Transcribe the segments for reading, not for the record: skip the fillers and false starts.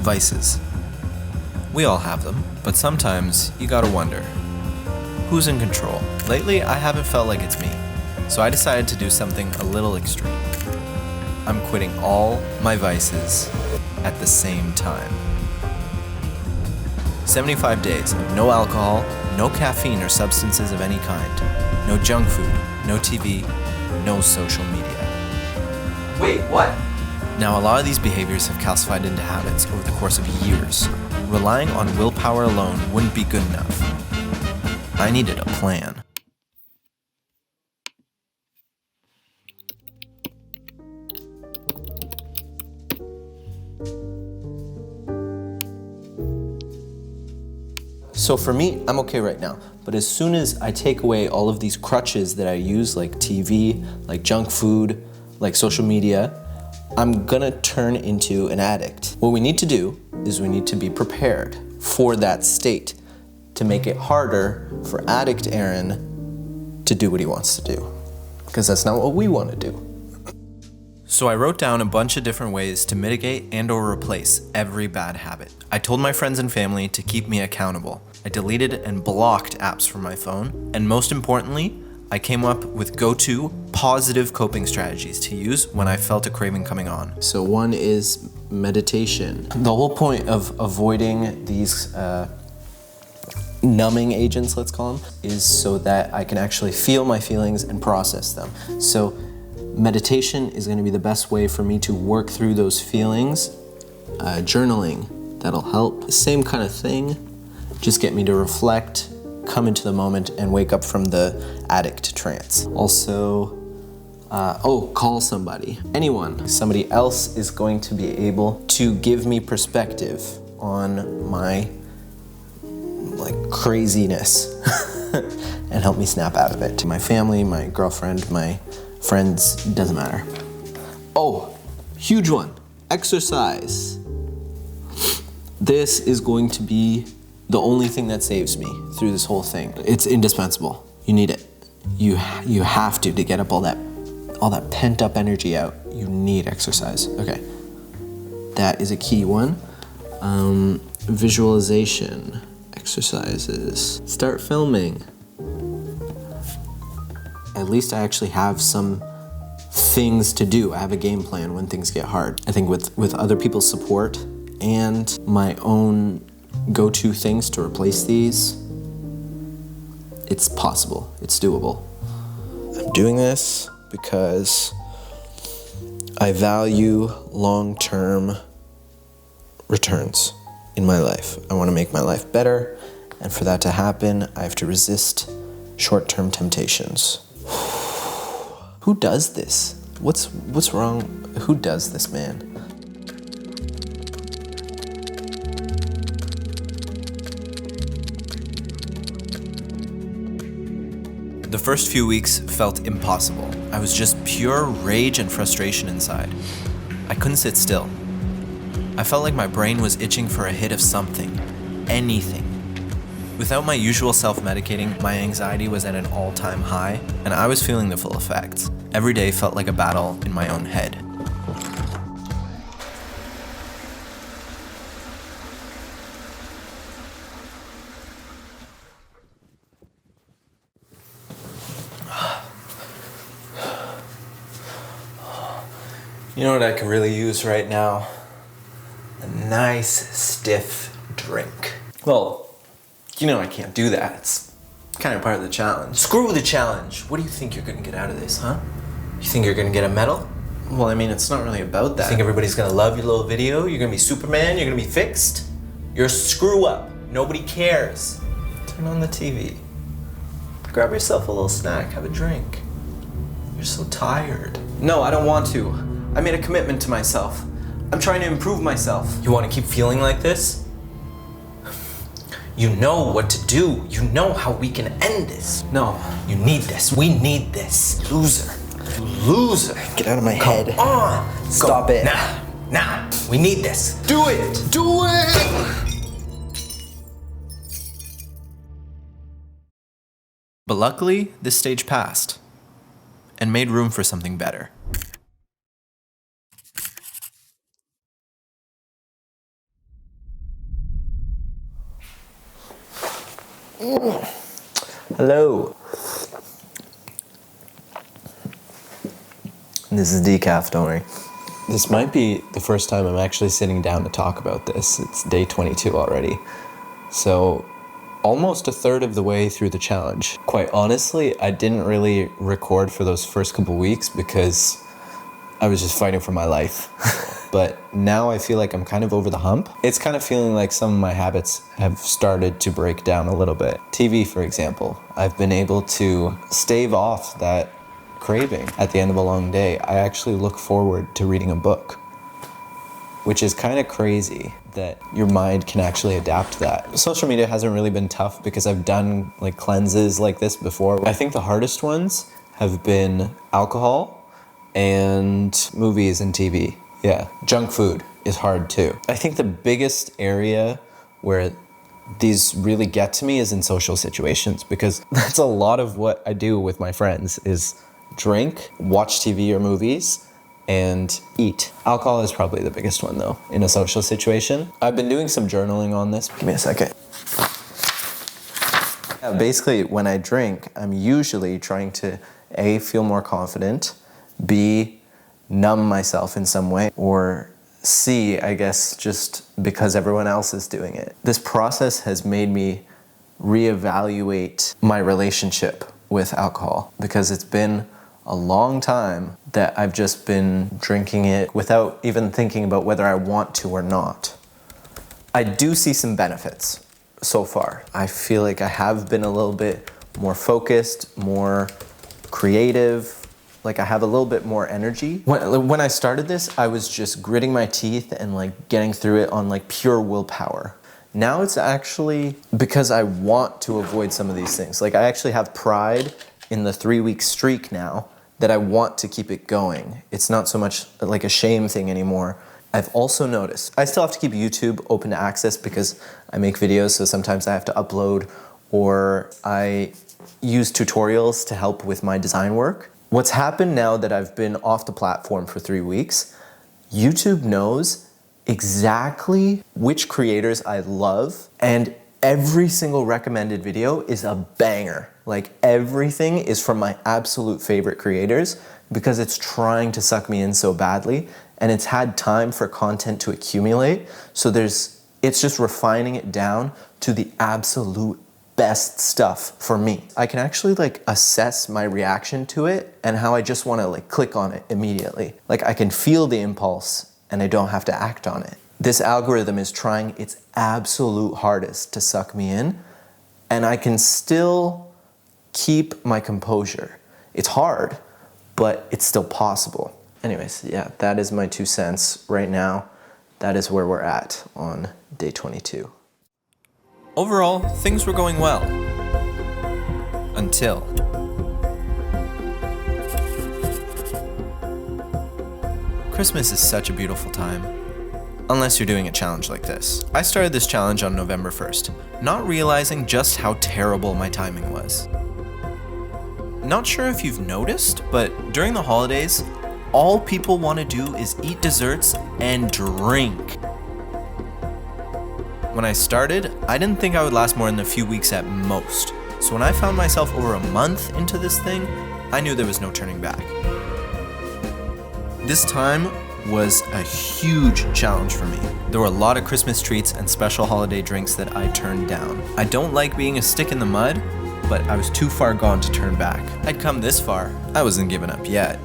Vices. We all have them, but sometimes you gotta wonder, who's in control? Lately, I haven't felt like it's me, so I decided to do something a little extreme. I'm quitting all my vices at the same time. 75 days of no alcohol, no caffeine or substances of any kind, no junk food, no TV, no social media. Wait, what? Now, a lot of these behaviors have calcified into habits over the course of years. Relying on willpower alone wouldn't be good enough. I needed a plan. So for me, I'm okay right now. But as soon as I take away all of these crutches that I use, like TV, like junk food, like social media, I'm gonna turn into an addict. What we need to do is we need to be prepared for that state to make it harder for addict Aaron to do what he wants to do. Because that's not what we want to do. So I wrote down a bunch of different ways to mitigate and or replace every bad habit. I told my friends and family to keep me accountable. I deleted and blocked apps from my phone. And most importantly, I came up with go-to positive coping strategies to use when I felt a craving coming on. So one is meditation. The whole point of avoiding these numbing agents, let's call them, is so that I can actually feel my feelings and process them. So meditation is going to be the best way for me to work through those feelings. Journaling, that'll help. Same kind of thing, just get me to reflect, come into the moment, and wake up from the addict trance. Also, call somebody. Anyone. Somebody else is going to be able to give me perspective on my craziness and help me snap out of it. My family, my girlfriend, my friends, doesn't matter. Oh, huge one, exercise. This is going to be the only thing that saves me through this whole thing. It's indispensable. You need it. You have to get up all that pent up energy out. You need exercise. Okay, that is a key one. Visualization exercises. Start filming. At least I actually have some things to do. I have a game plan when things get hard. I think with other people's support and my own go-to things to replace these, it's possible, it's doable. I'm doing this because I value long-term returns in my life. I want to make my life better, and for that to happen, I have to resist short-term temptations. Who does this? What's wrong? Who does this, man? The first few weeks felt impossible. I was just pure rage and frustration inside. I couldn't sit still. I felt like my brain was itching for a hit of something, anything. Without my usual self-medicating, my anxiety was at an all-time high, and I was feeling the full effects. Every day felt like a battle in my own head. You know what I could really use right now? A nice, stiff drink. Well, you know I can't do that. It's kind of part of the challenge. Screw the challenge. What do you think you're gonna get out of this, huh? You think you're gonna get a medal? Well, I mean, it's not really about that. You think everybody's gonna love your little video? You're gonna be Superman? You're gonna be fixed? You're a screw up. Nobody cares. Turn on the TV. Grab yourself a little snack, have a drink. You're so tired. No, I don't want to. I made a commitment to myself. I'm trying to improve myself. You want to keep feeling like this? You know what to do. You know how we can end this. No, you need this. We need this. Loser. Loser. Get out of my head. Come on. Stop it. Now. We need this. Do it. Do it. But luckily, this stage passed and made room for something better. Hello. This is decaf, don't worry. This might be the first time I'm actually sitting down to talk about this. It's day 22 already. So almost a third of the way through the challenge. Quite honestly, I didn't really record for those first couple weeks because I was just fighting for my life. But now I feel like I'm kind of over the hump. It's kind of feeling like some of my habits have started to break down a little bit. TV, for example. I've been able to stave off that craving at the end of a long day. I actually look forward to reading a book, which is kind of crazy that your mind can actually adapt to that. Social media hasn't really been tough because I've done like cleanses like this before. I think the hardest ones have been alcohol and movies and TV. Yeah, junk food is hard too. I think the biggest area where these really get to me is in social situations, because that's a lot of what I do with my friends is drink, watch TV or movies, and eat. Alcohol is probably the biggest one though, in a social situation. I've been doing some journaling on this. Give me a second. Yeah, basically, when I drink, I'm usually trying to A, feel more confident, B, numb myself in some way, or C, I guess, just because everyone else is doing it. This process has made me reevaluate my relationship with alcohol, because it's been a long time that I've just been drinking it without even thinking about whether I want to or not. I do see some benefits so far. I feel like I have been a little bit more focused, more creative, like I have a little bit more energy. When I started this, I was just gritting my teeth and like getting through it on like pure willpower. Now it's actually because I want to avoid some of these things. Like I actually have pride in the 3-week streak now that I want to keep it going. It's not so much like a shame thing anymore. I've also noticed, I still have to keep YouTube open to access because I make videos, so sometimes I have to upload, or I use tutorials to help with my design work. What's happened now that I've been off the platform for 3 weeks, YouTube knows exactly which creators I love, and every single recommended video is a banger. Like everything is from my absolute favorite creators because it's trying to suck me in so badly, and it's had time for content to accumulate. So it's just refining it down to the absolute best stuff for me. I can actually like assess my reaction to it and how I just want to like click on it immediately. Like I can feel the impulse and I don't have to act on it. This algorithm is trying its absolute hardest to suck me in, and I can still keep my composure. It's hard, but it's still possible. Anyways, yeah, that is my 2 cents right now. That is where we're at on day 22. Overall, things were going well. Until. Christmas is such a beautiful time. Unless you're doing a challenge like this. I started this challenge on November 1st, not realizing just how terrible my timing was. Not sure if you've noticed, but during the holidays, all people want to do is eat desserts and drink. When I started, I didn't think I would last more than a few weeks at most. So when I found myself over a month into this thing, I knew there was no turning back. This time was a huge challenge for me. There were a lot of Christmas treats and special holiday drinks that I turned down. I don't like being a stick in the mud, but I was too far gone to turn back. I'd come this far. I wasn't giving up yet.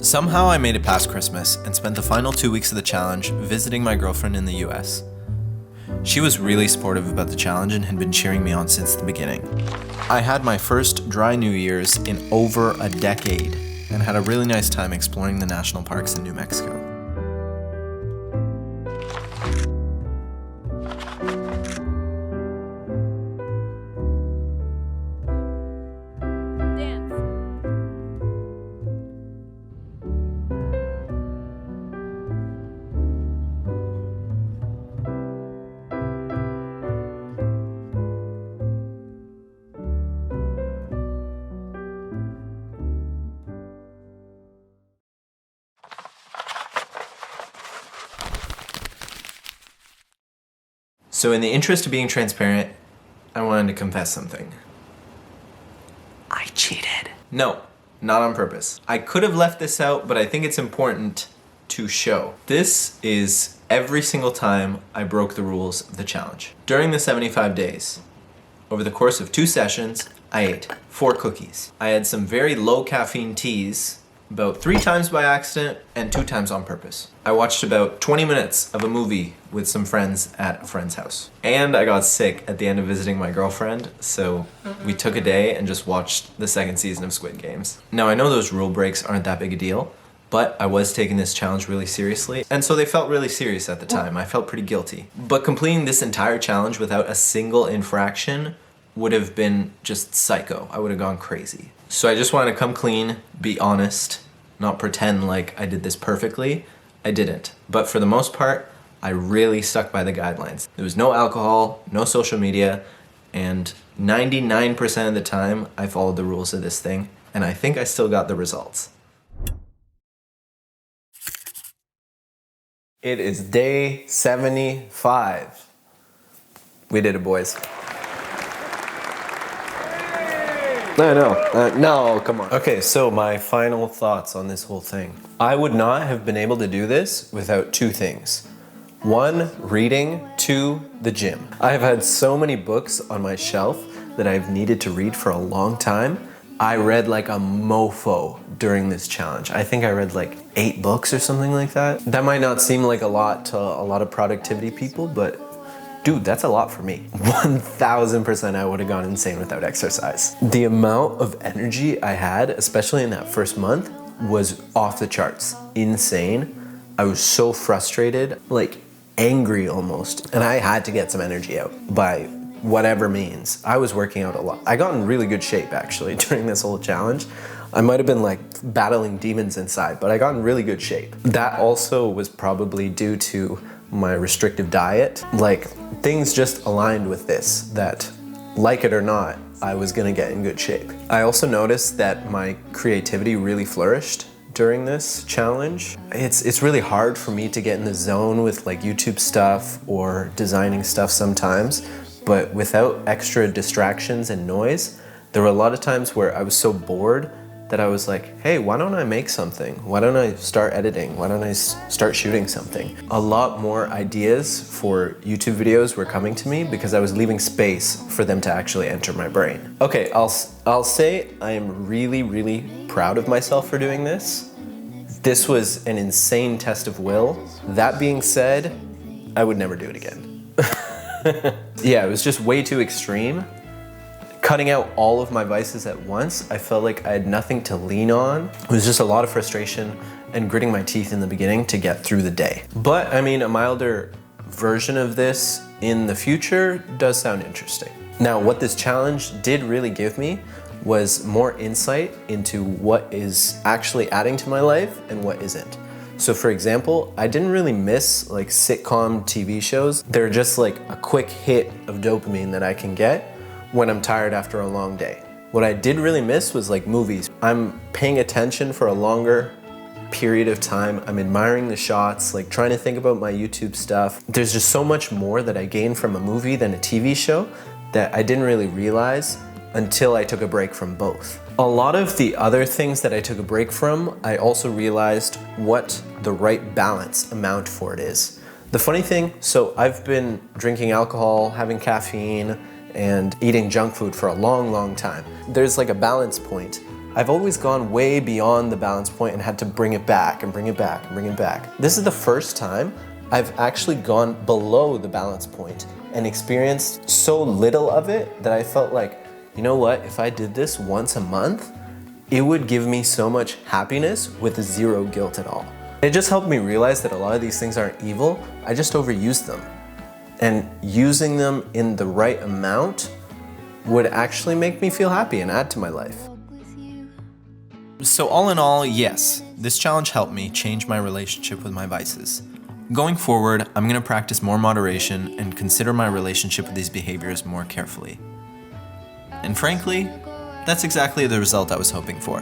Somehow I made it past Christmas and spent the final 2 weeks of the challenge visiting my girlfriend in the US. She was really supportive about the challenge and had been cheering me on since the beginning. I had my first dry New Year's in over a decade and had a really nice time exploring the national parks in New Mexico. So in the interest of being transparent, I wanted to confess something. I cheated. No, not on purpose. I could have left this out, but I think it's important to show. This is every single time I broke the rules of the challenge. During the 75 days, over the course of 2 sessions, I ate 4 cookies. I had some very low caffeine teas, about 3 times by accident and 2 times on purpose. I watched about 20 minutes of a movie with some friends at a friend's house. And I got sick at the end of visiting my girlfriend, so we took a day and just watched the 2nd season of Squid Games. Now I know those rule breaks aren't that big a deal, but I was taking this challenge really seriously, and so they felt really serious at the time. I felt pretty guilty. But completing this entire challenge without a single infraction would have been just psycho. I would have gone crazy. So I just wanted to come clean, be honest, not pretend like I did this perfectly. I didn't. But for the most part, I really stuck by the guidelines. There was no alcohol, no social media, and 99% of the time I followed the rules of this thing, and I think I still got the results. It is day 75. We did it, boys. No, come on. Okay, so my final thoughts on this whole thing. I would not have been able to do this without 2 things. 1, reading, 2, the gym. I have had so many books on my shelf that I've needed to read for a long time. I read like a mofo during this challenge. I think I read like 8 books or something like that. That might not seem like a lot to a lot of productivity people, but dude, that's a lot for me. 1000% I would have gone insane without exercise. The amount of energy I had, especially in that first month, was off the charts. Insane. I was so frustrated, like angry almost. And I had to get some energy out by whatever means. I was working out a lot. I got in really good shape actually during this whole challenge. I might have been like battling demons inside, but I got in really good shape. That also was probably due to my restrictive diet. Like things just aligned with this, that like it or not, I was gonna get in good shape. I also noticed that my creativity really flourished during this challenge. It's really hard for me to get in the zone with like YouTube stuff or designing stuff sometimes, but without extra distractions and noise, there were a lot of times where I was so bored that I was like, hey, why don't I make something? Why don't I start editing? Why don't I start shooting something? A lot more ideas for YouTube videos were coming to me because I was leaving space for them to actually enter my brain. Okay, I'll say I am really, really proud of myself for doing this. This was an insane test of will. That being said, I would never do it again. Yeah, it was just way too extreme. Cutting out all of my vices at once, I felt like I had nothing to lean on. It was just a lot of frustration and gritting my teeth in the beginning to get through the day. But I mean, a milder version of this in the future does sound interesting. Now, what this challenge did really give me was more insight into what is actually adding to my life and what isn't. So for example, I didn't really miss like sitcom TV shows. They're just like a quick hit of dopamine that I can get when I'm tired after a long day. What I did really miss was like movies. I'm paying attention for a longer period of time. I'm admiring the shots, like trying to think about my YouTube stuff. There's just so much more that I gain from a movie than a TV show that I didn't really realize until I took a break from both. A lot of the other things that I took a break from, I also realized what the right balance amount for it is. The funny thing, so I've been drinking alcohol, having caffeine, and eating junk food for a long, long time. There's like a balance point I've always gone way beyond the balance point and had to bring it back and bring it back and bring it back. This is the first time I've actually gone below the balance point and experienced so little of it that I felt like, you know what, if I did this once a month, it would give me so much happiness with zero guilt at all. It just helped me realize that a lot of these things aren't evil, I just overuse them. And using them in the right amount would actually make me feel happy and add to my life. So all in all, yes, this challenge helped me change my relationship with my vices. Going forward, I'm gonna practice more moderation and consider my relationship with these behaviors more carefully. And frankly, that's exactly the result I was hoping for.